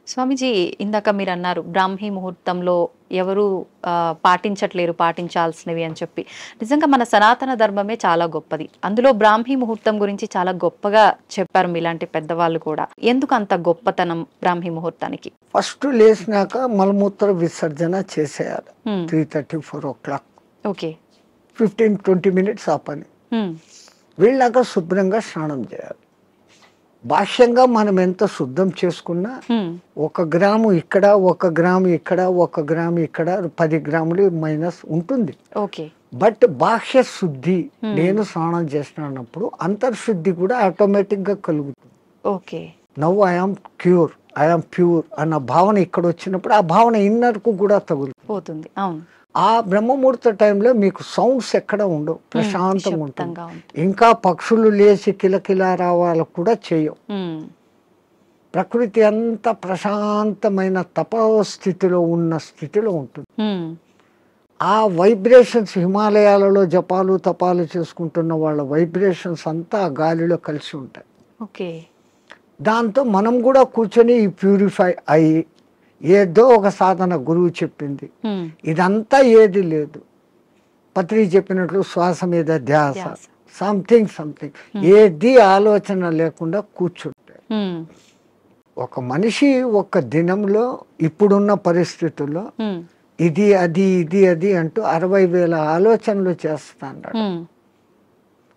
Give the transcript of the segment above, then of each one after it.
స్వామీజీ, ఇందాక మీరన్నారు బ్రాహ్మీ ముహూర్తంలో ఎవరు పాటించట్లేరు పాటించాల్సినవి అని చెప్పి. నిజంగా మన సనాతన ధర్మమే చాలా గొప్పది. అందులో బ్రాహ్మీ ముహూర్తం గురించి చాలా గొప్పగా చెప్పారు మీలాంటి పెద్దవాళ్ళు కూడా. ఎందుకు అంత గొప్పతనం బ్రాహ్మీ ముహూర్తానికి? ఫస్ట్ లేచినాక మలమూత్ర విసర్జన చేసేయాలి. 3:30, 4 o'clock. ఓకే. 15-20 minutes ఆ పని. వెళ్ళాక శుభ్రంగా స్నానం చేయాలి. బాహ్యంగా మనం ఎంత శుద్ధం చేసుకున్నా 1 గ్రాము ఇక్కడ, 1 గ్రాము ఇక్కడ, 1 గ్రాము ఇక్కడ, 10 గ్రాములు మైనస్ ఉంటుంది. ఓకే. బట్ బాహ్య శుద్ధి నేను స్నానం చేసినప్పుడు అంతర్శుద్ధి కూడా ఆటోమేటిక్ గా కలుగుతుంది. Okay. Now I am cure, I am pure అన్న భావన ఇక్కడ వచ్చినప్పుడు ఆ భావన ఇన్నర్ కు కూడా తగులుతుంది. అవును. ఆ బ్రహ్మముహూర్త టైంలో మీకు సౌండ్స్ ఎక్కడ ఉండవు, ప్రశాంతంగా ఉంటుంది. ఇంకా పక్షులు లేచి కిలకిలా రావాలు కూడా చేయవు. ప్రకృతి అంత ప్రశాంతమైన తపస్థితిలో ఉన్న స్థితిలో ఉంటుంది. ఆ వైబ్రేషన్స్ హిమాలయాలలో జపాలు తపాలు చేసుకుంటున్న వాళ్ళ వైబ్రేషన్స్ అంతా ఆ గాలిలో కలిసి ఉంటాయి. ఓకే. దాంతో మనం కూడా కూర్చొని ప్యూరిఫై అయ్యి ఏదో ఒక సాధన గురువు చెప్పింది, ఇదంతా ఏది లేదు. పత్రి చెప్పినట్లు శ్వాస మీద ధ్యాస, సంథింగ్ ఏది ఆలోచన లేకుండా కూర్చుంటే ఒక మనిషి ఒక దినంలో ఇప్పుడున్న పరిస్థితుల్లో ఇది అది ఇది అది అంటూ 60,000 ఆలోచనలు చేస్తాడు.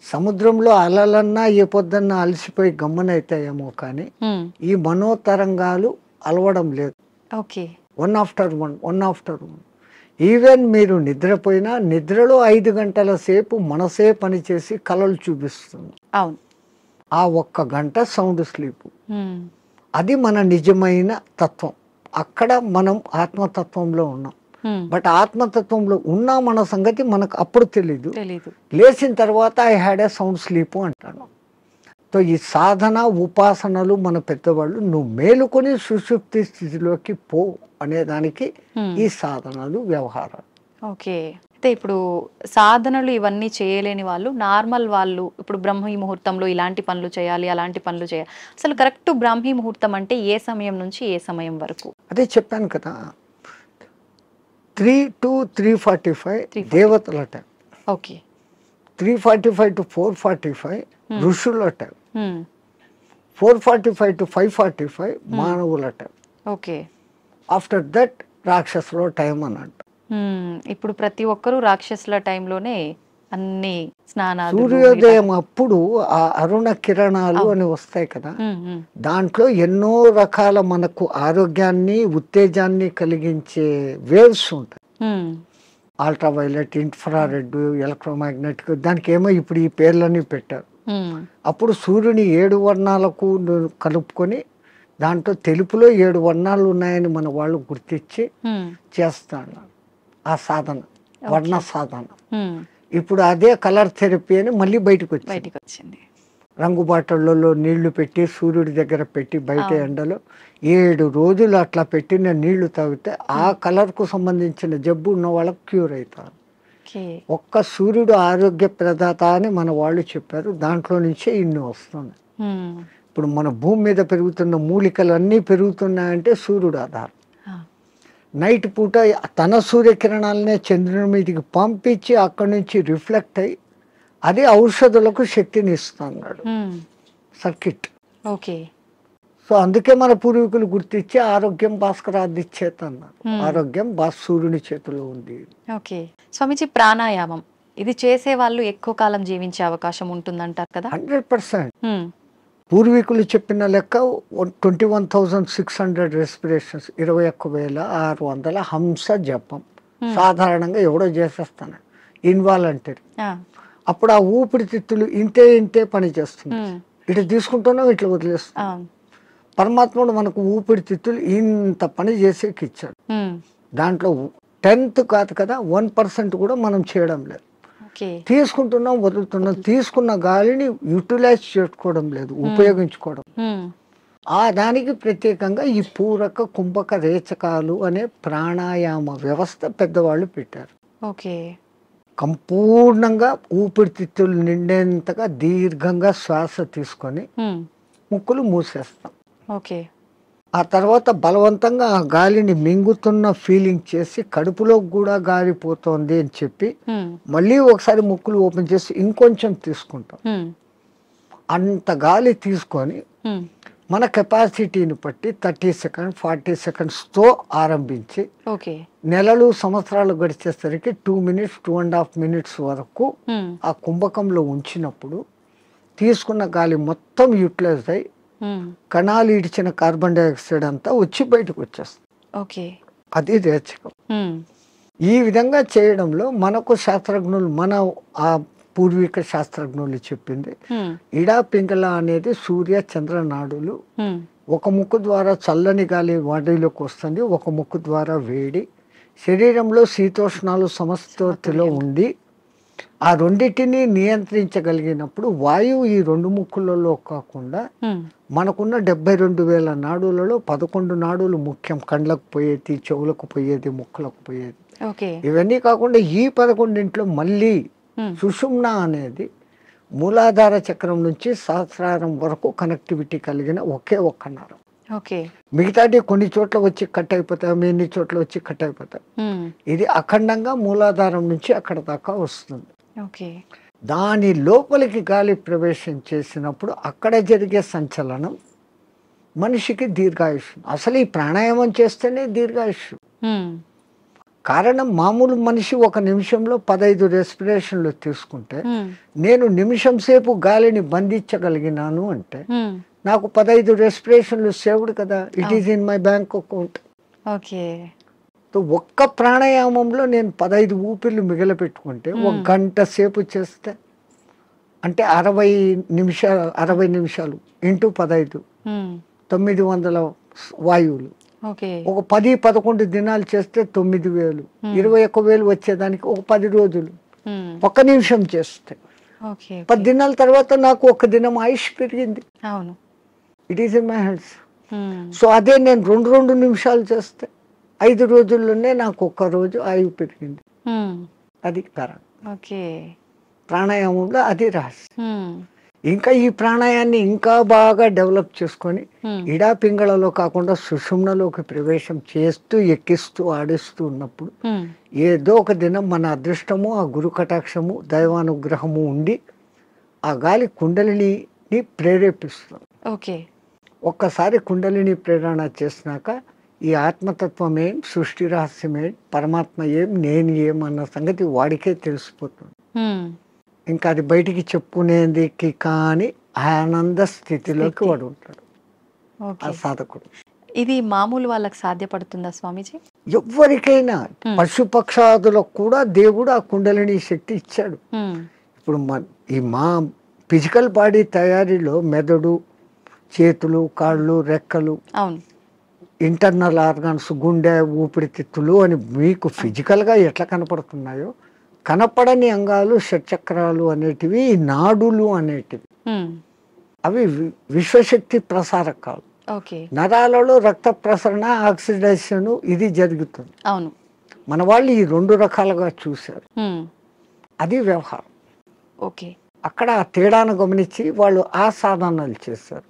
సముద్రంలో అలలన్నా ఏ పొద్దున్నా అలసిపోయి గమ్మనైతాయేమో కానీ ఈ మనోతరంగాలు అలవడం లేదు. One after one. ఈవెన్ మీరు నిద్రపోయినా నిద్రలో 5 గంటల సేపు మనసే పనిచేసి కలలు చూపిస్తుంది. ఆ 1 గంట సౌండ్ స్లీప్. అది మన నిజమైన తత్వం. అక్కడ మనం ఆత్మతత్వంలో ఉన్నాం. బట్ ఆత్మతత్వంలో ఉన్నా మన సంగతి మనకు అప్పుడు తెలీదు. లేచిన తర్వాత I had a sound sleep అంటాను. సో ఈ సాధన ఉపాసనలు మన పెద్దవాళ్ళు నువ్వు మేలుకొని సుషుప్తి స్థితిలోకి పో అనేదానికి ఈ సాధనలు వ్యవహారాలు. ఓకే. అయితే ఇప్పుడు సాధనలు ఇవన్నీ చేయలేని వాళ్ళు, నార్మల్ వాళ్ళు ఇప్పుడు బ్రాహ్మీ ముహూర్తంలో ఇలాంటి పనులు చేయాలి, అలాంటి పనులు చేయాలి, అసలు కరెక్ట్ బ్రాహ్మీ ముహూర్తం అంటే ఏ సమయం నుంచి ఏ సమయం వరకు? అదే చెప్పాను కదా, 3 to 3:45 దేవతల టైం. ఓకే. 3:45 to 4:45 ఋషుల టైం. 4:45 to 5:45 మానవుల టైం. ఓకే. ఆఫ్టర్ దట్ రాక్షసుల టైం అన్నట్టు. ఇప్పుడు ప్రతి ఒక్కరూ రాక్షసుల టైంలోనే అన్ని స్నానాలు. సూర్యోదయం అప్పుడు ఆ అరుణ కిరణాలు అని వస్తాయి కదా, దాంట్లో ఎన్నో రకాల మనకు ఆరోగ్యాన్ని ఉత్తేజాన్ని కలిగించే వేవ్స్ ఉంటాయి. అల్ట్రావైలెట్, ఇన్ఫ్రారెడ్, ఎలక్ట్రోమాగ్నెటిక్, దానికి ఏమో ఇప్పుడు ఈ పేర్లన్నీ పెట్టారు. అప్పుడు సూర్యుని 7 వర్ణాలకు కలుపుకొని దాంట్లో తెలుపులో 7 వర్ణాలు ఉన్నాయని మన వాళ్ళు గుర్తించి చేస్తాను ఆ సాధన, వర్ణ సాధన. ఇప్పుడు అదే కలర్ థెరపీ అని మళ్ళీ బయటకు వచ్చింది. రంగు బాటళ్ళలో నీళ్లు పెట్టి సూర్యుడి దగ్గర పెట్టి బయట ఎండలో 7 రోజులు అట్లా పెట్టిన నీళ్లు తాగితే ఆ కలర్కు సంబంధించిన జబ్బు ఉన్న వాళ్ళకు క్యూర్ అవుతారు. ఒక్క సూర్యుడు ఆరోగ్య ప్రదాత అని మన వాళ్ళు చెప్పారు. దాంట్లో నుంచే ఇన్ని వస్తున్నాయి. ఇప్పుడు మన భూమి మీద పెరుగుతున్న మూలికలు అన్నీ పెరుగుతున్నాయంటే సూర్యుడు ఆధారం. నైట్ పూట తన సూర్యకిరణాలనే చంద్రుని మీదకి పంపించి అక్కడి నుంచి రిఫ్లెక్ట్ అయ్యి అది ఔషధులకు శక్తిని ఇస్తున్నాడు సర్కిట్. ఓకే. సో అందుకే మన పూర్వీకులు గుర్తించి ఆరోగ్యం భాస్కరాది చేత అన్నారు. ఆరోగ్యం సూర్యుని చేతిలో ఉంది. ఓకే. స్వామీజీ, ప్రాణాయామం ఇది చేసే వాళ్ళు ఎక్కువ కాలం జీవించే అవకాశం ఉంటుందంటారు కదా? 100%. పూర్వీకులు చెప్పిన లెక్క 21,600 రెస్పిరేషన్స్, 21,600 హంస జపం సాధారణంగా ఎవడో చేసేస్తాను ఇన్వాలంటరీ. అప్పుడు ఆ ఊపిరితిత్తులు ఇంతే పని చేస్తుంది. ఇట్లా తీసుకుంటున్నాం, ఇట్లా వదిలేస్తున్నాం. పరమాత్ముడు మనకు ఊపిరితిత్తులు ఇంత పని చేసేకి ఇచ్చాడు. దాంట్లో 10th కాదు కదా, 1% కూడా మనం చేయడం లేదు. తీసుకుంటున్నాం, వదులుతున్నాం. తీసుకున్న గాలిని యూటిలైజ్ చేసుకోవడం లేదు, ఉపయోగించుకోవడం. ఆ దానికి ప్రత్యేకంగా ఈ పూరక కుంభక రేచకాలు అనే ప్రాణాయామ వ్యవస్థ పెద్దవాళ్ళు పెట్టారు. ఓకే. సంపూర్ణంగా ఊపిరితిత్తులు నిండేంతగా దీర్ఘంగా శ్వాస తీసుకొని ముక్కులు మూసేస్తాం. ఓకే. ఆ తర్వాత బలవంతంగా ఆ గాలిని మింగుతున్న ఫీలింగ్ చేసి కడుపులో కూడా గాలి పోతోంది అని చెప్పి మళ్ళీ ఒకసారి ముక్కులు ఓపెన్ చేసి ఇంకొంచెం తీసుకుంటాం. అంత గాలి తీసుకొని మన కెపాసిటీని బట్టి 30 సెకండ్స్ 40 సెకండ్స్తో ఆరంభించి నెలలు సంవత్సరాలు గడిచేసరికి 2 మినిట్స్ 2.5 మినిట్స్ వరకు ఆ కుంభకంలో ఉంచినప్పుడు తీసుకున్న గాలి మొత్తం యూటిలైజ్ అయ్యి కణాలు ఇడిచిన కార్బన్ డైఆక్సైడ్ అంతా వచ్చి బయటకు వచ్చేస్తుంది. అది రేచకం. ఈ విధంగా చేయడంలో మనకు శాస్త్రజ్ఞులు మన ఆ పూర్వీక శాస్త్రజ్ఞులు చెప్పింది ఇడా పింగళ అనేది సూర్య చంద్ర నాడులు. ఒక ముక్కు ద్వారా చల్లని గాలి బాడీలోకి వస్తుంది, ఒక ముక్కు ద్వారా వేడి. శరీరంలో శీతోష్ణాలు సమస్థితిలో ఉండి ఆ రెండింటిని నియంత్రించగలిగినప్పుడు వాయువు ఈ 2 ముక్కులలో కాకుండా మనకున్న 72,000 నాడులలో 11 నాడులు ముఖ్యం. కండ్లకు పోయేది, చెవులకు పోయేది, ముక్కులకు పోయేది. ఇవన్నీ కాకుండా ఈ 11 మళ్ళీ సుషుమ్న అనేది మూలాధార చక్రం నుంచి సహస్రారం వరకు కనెక్టివిటీ కలిగిన ఒకే ఒక్క నరం. మిగతాటి కొన్ని చోట్ల వచ్చి కట్ అయిపోతాయి, ఎన్ని చోట్ల వచ్చి కట్ అయిపోతాయి. ఇది అఖండంగా మూలాధారం నుంచి అక్కడ దాకా వస్తుంది. దాని లోపలికి గాలి ప్రవేశం చేసినప్పుడు అక్కడ జరిగే సంచలనం మనిషికి దీర్ఘాయుష్. అసలు ఈ ప్రాణాయామం చేస్తేనే దీర్ఘాయుష్. కారణం మామూలు మనిషి ఒక నిమిషంలో 15 రెస్పిరేషన్లు తీసుకుంటే నేను నిమిషం సేపు గాలిని బంధించగలిగినాను అంటే నాకు 15 రెస్పిరేషన్లు సేవ్డ్ కదా. It is in my bank account. ఒక్క ప్రాణాయామంలో నేను 15 ఊపిర్లు మిగిలిపెట్టుకుంటే 1 గంట సేపు చేస్తే అంటే 60 నిమిషాలు ఇంటూ 15 900 వాయువులు. ఒక 10-11 దినాలు చేస్తే 9,000 21,000 వచ్చేదానికి ఒక 10 రోజులు 1 నిమిషం చేస్తే 10 దినాల తర్వాత నాకు 1 దినం ఆయుష్ పెరిగింది. It is in my hands. So అదే నేను 2 నిమిషాలు చేస్తే 5 రోజుల్లోనే నాకు 1 రోజు ఆయువు పెరిగింది. అది కారణం. ప్రాణాయామంలో అది రహస్యం. ఇంకా ఈ ప్రాణాయాన్ని ఇంకా బాగా డెవలప్ చేసుకొని ఇడా పింగళలో కాకుండా సుషుమ్నలోకి ప్రవేశం చేస్తూ ఎక్కిస్తూ ఆడిస్తూ ఉన్నప్పుడు ఏదో ఒక దినం మన అదృష్టము, ఆ గురు కటాక్షము, దైవానుగ్రహము ఉండి ఆ గాలి కుండలిని ప్రేరేపిస్తుంది. ఒక్కసారి కుండలిని ప్రేరణ చేసినాక ఈ ఆత్మతత్వం ఏం, సృష్టి రహస్యం ఏం, పరమాత్మ ఏం, నేను ఏం అన్న సంగతి వాడికే తెలిసిపోతుంది. ఇంకా అది బయటికి చెప్పుకునేందుకు కానీ ఆనంద స్థితిలోకి వాడు ఉంటాడు ఆ సాధకుడు. ఇది మామూలు వాళ్ళకి సాధ్యపడుతుందా స్వామీజీ? ఎవరికైనా పశుపక్షాదులకు కూడా దేవుడు ఆ కుండలిని శక్తి ఇచ్చాడు. ఇప్పుడు మా ఫిజికల్ బాడీ తయారీలో మెదడు, చేతులు, కాళ్ళు, రెక్కలు, ఇంటర్నల్ ఆర్గాన్స్, గుండె, ఊపిరితిత్తులు అని మీకు ఫిజికల్గా ఎట్లా కనపడుతున్నాయో కనపడని అంగాలు షట్చక్రాలు అనేటివి, నాడులు అనేటివి అవి విశ్వశక్తి ప్రసారకాలు. నరాలలో రక్త ప్రసరణ, ఆక్సిడేషన్ ఇది జరుగుతుంది. మన వాళ్ళు ఈ 2 రకాలుగా చూశారు. అది వ్యవహారం. అక్కడ ఆ తేడాను గమనించి వాళ్ళు ఆ సాధనాలు చేశారు.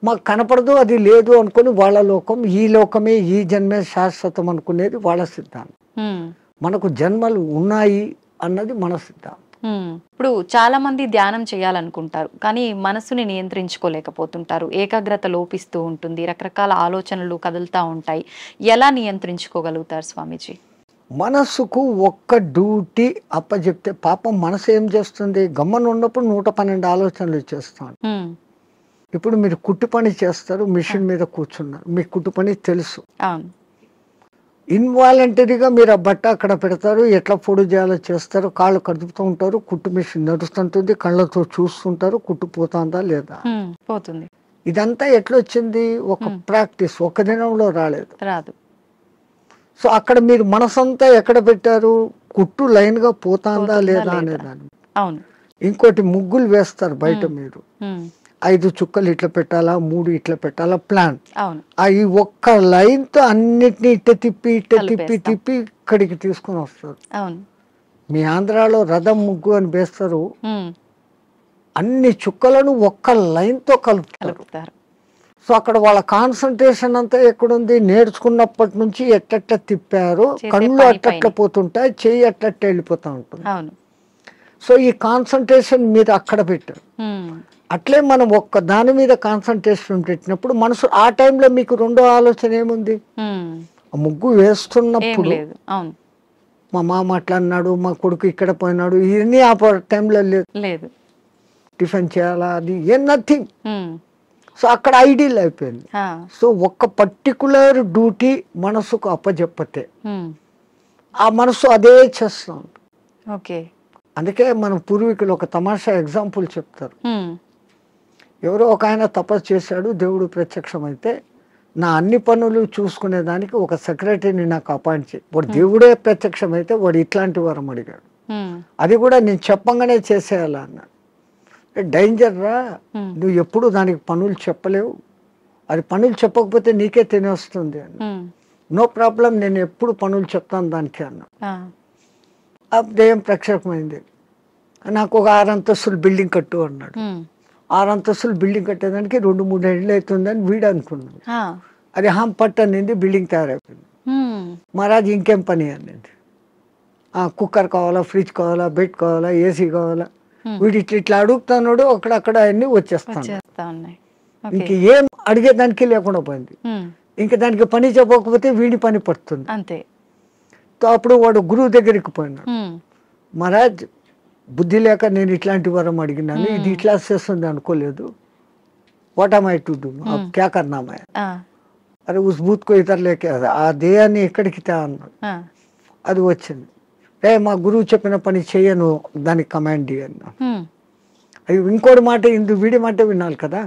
మాకు కనపడదు, అది లేదు అనుకుని వాళ్ళ లోకం, ఈ లోకమే ఈ జన్మే శాశ్వతం అనుకునేది వాళ్ళ సిద్ధాంతం. మనకు జన్మలు ఉన్నాయి అన్నది మన సిద్ధాంతం. ఇప్పుడు చాలా మంది ధ్యానం చేయాలనుకుంటారు కానీ మనసుని నియంత్రించుకోలేకపోతుంటారు. ఏకాగ్రత లోపిస్తూ ఉంటుంది, రకరకాల ఆలోచనలు కదులుతూ ఉంటాయి. ఎలా నియంత్రించుకోగలుగుతారు స్వామీజీ? మనసుకు ఒక్క డ్యూటీ అప్పచెప్తే పాపం మనసు ఏం చేస్తుంది? గమ్మన ఉన్నప్పుడు 112 ఆలోచనలు చేస్తాను. ఇప్పుడు మీరు కుట్టు పని చేస్తారు, మిషన్ మీద కూర్చున్నారు, మీకు కుట్టు పని తెలుసు. ఇన్వాలంటరీగా మీరు ఆ బట్ట అక్కడ పెడతారు, ఎట్లా పొడి చేయాలో చేస్తారు, కాళ్ళు కదుపుతూ ఉంటారు, కుట్టు మిషన్ నడుస్తుంటుంది, కళ్ళతో చూస్తుంటారు, కుట్టు పోతుందా లేదా పోతుంది. ఇదంతా ఎట్లొచ్చింది? ఒక ప్రాక్టీస్, ఒక దినంలో రాలేదు. సో అక్కడ మీరు మనసంతా ఎక్కడ పెట్టారు? కుట్టు లైన్ గా పోతుందా లేదా అనేదాన్ని. ఇంకోటి ముగ్గులు వేస్తారు బయట, మీరు 5 చుక్కలు ఇట్లా పెట్టాలా, 3 ఇట్లా పెట్టాలా ప్లాన్. ఈ ఒక్క లైన్ తో అన్నిటినీ ఇట్ట తిప్పి ఇక్కడికి తీసుకుని వస్తారు. మీ ఆంధ్రాలో రథం ముగ్గు అని వేస్తారు, అన్ని చుక్కలను ఒక్క లైన్ తో కలుపుతారు. సో అక్కడ వాళ్ళ కాన్సన్ట్రేషన్ అంతా ఎక్కడుంది, నేర్చుకున్నప్పటి నుంచి ఎట్టట్ట తిప్పారు, కళ్ళు అట్టట్ల పోతుంటాయి, చెయ్యి అట్టట్ట వెళ్ళిపోతూ ఉంటుంది. సో ఈ కాన్సన్ట్రేషన్ మీరు అక్కడ పెట్టారు. అట్లే మనం ఒక్క దాని మీద కాన్సన్ట్రేషన్ పెట్టినప్పుడు మనసు ఆ టైంలో మీకు రెండో ఆలోచన ఏముంది, ముగ్గు వేస్తున్నప్పుడు మా మామ అట్లా అన్నాడు, మా కొడుకు ఇక్కడ పోయినాడు, ఇవన్నీ ఆ టైంలో లేదు, టిఫిన్ చేయాలా, అది ఏ నథింగ్. సో అక్కడ ఐడియల్ అయిపోయింది. సో ఒక్క పర్టికులర్ డ్యూటీ మనసుకు అప్పచెప్పతే ఆ మనసు అదే చేస్తాం. అందుకే మన పూర్వీకులు ఒక తమాషా ఎగ్జాంపుల్ చెప్తారు. ఎవరో ఒక ఆయన తపస్సు చేశాడు, దేవుడు ప్రత్యక్షమైతే నా అన్ని పనులు చూసుకునేదానికి ఒక సెక్రటరీని నాకు అపాయింట్ చేయి. వాడు దేవుడే ప్రత్యక్షమైతే వాడు ఇట్లాంటి వరం అడిగాడు, అది కూడా నేను చెప్పంగానే చేసేయాలా అన్నాడు. డేంజర్ రా, నువ్వు ఎప్పుడు దానికి పనులు చెప్పలేవు, అది పనులు చెప్పకపోతే నీకే తినేస్తుంది అని. నో ప్రాబ్లం, నేను ఎప్పుడు పనులు చెప్తాను దానికి అన్నా. ఆ దెయ్యం ప్రత్యక్షమైంది, నాకు ఒక 6 అంతస్తులు బిల్డింగ్ కట్టు అన్నాడు. 6 అంతస్తులు బిల్డింగ్ కట్టేదానికి 2-3 ఏళ్ళు అవుతుందని వీడు అనుకున్నాడు. అది హాం పట్టు అనింది, బిల్డింగ్ తయారైపోయింది. మహారాజ్ ఇంకేం పని అనింది, కుక్కర్ కావాలా, ఫ్రిడ్జ్ కావాలా, బెడ్ కావాలా, ఏసీ కావాలా. వీడు ఇట్లా అడుగుతున్నాడు, అక్కడక్కడ అన్ని వచ్చేస్తాను. ఇంక ఏం అడిగేదానికి లేకుండా పోయింది. ఇంక దానికి పని చెప్పకపోతే వీడి పని పడుతుంది అంతే. అప్పుడు వాడు గురువు దగ్గరికి పోయినాడు. మహారాజ్ బుద్ధి లేక నేను ఇట్లాంటి వరం అడిగినాను, ఇది ఇట్లా చేస్తుంది అనుకోలేదు, what am I to do, క్యా కర్నా మై. అరే ఉస్ బూత్ కో ఇతర లేకే, ఆ దేయాన్ని ఎక్కడికి తా అన్నాడు. అది వచ్చింది. మా గురువు చెప్పిన పని చెయ్యను, దానికి కమాండ్ అన్నా. అది ఇంకోటి మాట, వీడి మాట వినాలి కదా.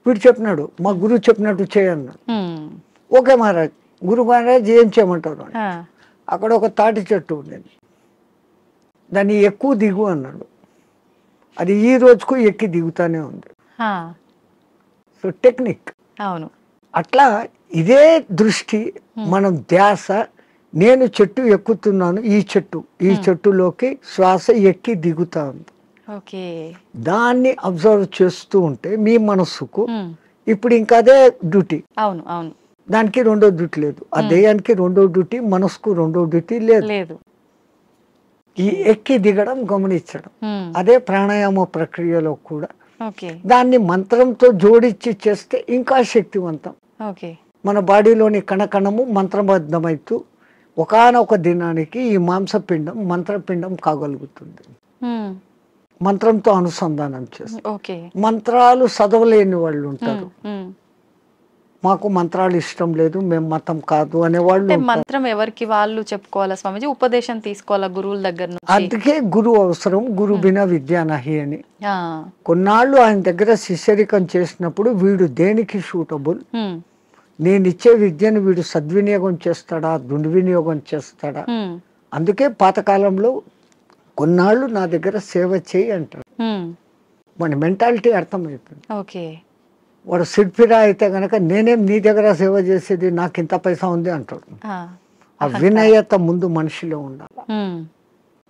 వీడు చెప్పినాడు, మా గురువు చెప్పినట్టు చేయన్నాడు. ఓకే మహారాజ్, గురు మహారాజ్ ఏం చేయమంటారు. అక్కడ ఒక తాటి చెట్టు ఉండేది, దాన్ని ఎక్కువ దిగు అన్నాడు. అది ఈ రోజుకు ఎక్కి దిగుతానే ఉంది. So technique. అట్లా ఇదే దృష్టి, మనం ధ్యాస, నేను చెట్టు ఎక్కుతున్నాను, ఈ చెట్టులోకి శ్వాస ఎక్కి దిగుతా ఉంది, దాన్ని అబ్జర్వ్ చేస్తూ ఉంటే మీ మనస్సుకు ఇప్పుడు ఇంకా అదే డ్యూటీ. దానికి రెండో డ్యూటీ లేదు, ఆ దేయానికి రెండో డ్యూటీ, మనసుకు రెండో డ్యూటీ లేదు. ఈ ఎక్కి దిగడం గమనించడం, అదే ప్రాణాయామ ప్రక్రియలో కూడా దాన్ని మంత్రంతో జోడించి చేస్తే ఇంకా శక్తివంతం. మన బాడీలోని కణకణము మంత్రబద్ధమైతూ ఒకానొక దినానికి ఈ మాంసపిండం మంత్రపిండం కాగలుగుతుంది. మంత్రంతో అనుసంధానం చేస్తారు. మంత్రాలు చదవలేని వాళ్ళు ఉంటారు, మాకు మంత్రాలు ఇష్టం లేదు, మేము మతం కాదు అనేవాళ్ళు. మంత్రం ఎవరికి వాళ్ళు చెప్పుకోవాలా స్వామిజీ, ఉపదేశం తీసుకోవాలా గురువుల దగ్గర నుంచి. అందుకే గురువు అవసరం, గురు బినా విద్యా నహి అని. కొన్నాళ్ళు ఆయన దగ్గర శిష్యరికం చేసినప్పుడు వీడు దేనికి సూటబుల్, నేను ఇచ్చే విద్యను వీడు సద్వినియోగం చేస్తాడా, దుర్వినియోగం చేస్తాడా. అందుకే పాతకాలంలో కొన్నాళ్ళు నా దగ్గర సేవ చేయి అంటాడు. మన మెంటాలిటీ అర్థమవుతుంది. వాడు సిడ్ఫిరా అయితే గనక నేనేం నీ దగ్గర సేవ చేసేది, నాకు ఇంత పైసా ఉంది అంటాడు. ఆ వినయత ముందు మనిషిలో ఉండాలి.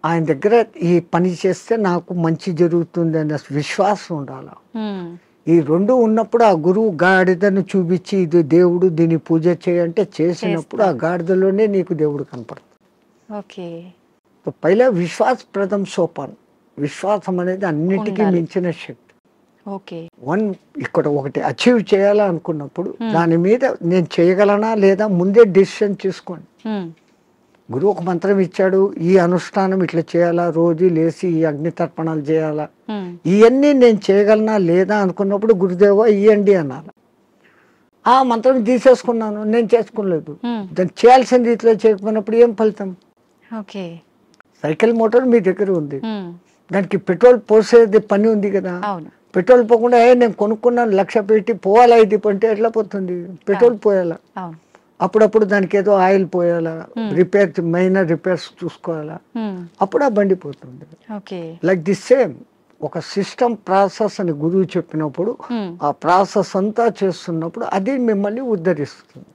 ఆయన దగ్గర ఈ పని చేస్తే నాకు మంచి జరుగుతుంది అనే విశ్వాసం ఉండాలి. ఈ రెండు ఉన్నప్పుడు ఆ గురువు గాడిదను చూపించి ఇది దేవుడు, దీన్ని పూజ చేయంటే చేసినప్పుడు ఆ గాడిదలోనే నీకు దేవుడు కనపడుతుంది. పైలా విశ్వాస ప్రథం సోపాన్. విశ్వాసం అనేది అన్నిటికీ మించిన శక్తి. ఇక్కడ ఒకటి అచీవ్ చేయాలనుకున్నప్పుడు దాని మీద నేను చేయగలనా లేదా ముందే డిసిషన్ తీసుకోండి. గురువు ఒక మంత్రం ఇచ్చాడు, ఈ అనుష్ఠానం ఇట్లా చేయాలా, రోజు లేచి ఈ అగ్ని తర్పణాలు చేయాలా, ఇవన్నీ నేను చేయగలనా లేదా అనుకున్నప్పుడు గురుదేవ ఇయ్యండి అనాలి. ఆ మంత్రం తీసేసుకున్నాను, నేను చేసుకోలేదు, దాన్ని చేయాల్సిన రీతిలో చేయకపోయినప్పుడు ఏం ఫలితం. సైకిల్ మోటార్ మీ దగ్గర ఉంది, దానికి పెట్రోల్ పోసేది పని ఉంది కదా. పెట్రోల్ పోకుండా నేను కొనుక్కున్నాను 1,00,000 పెట్టి పోవాలా ఇది అంటే ఎట్లా పోతుంది, పెట్రోల్ పోయాలా, అప్పుడప్పుడు దానికి ఏదో ఆయిల్ పోయాలా, మైనర్ రిపేర్స్ చూసుకోవాలా, అప్పుడు ఆ బండి పోతుంది. లైక్ ది సేమ్ ఒక సిస్టమ్ ప్రాసెస్ అని గురువు చెప్పినప్పుడు ఆ ప్రాసెస్ అంతా చేస్తున్నప్పుడు అది మిమ్మల్ని ఉద్ధరిస్తుంది.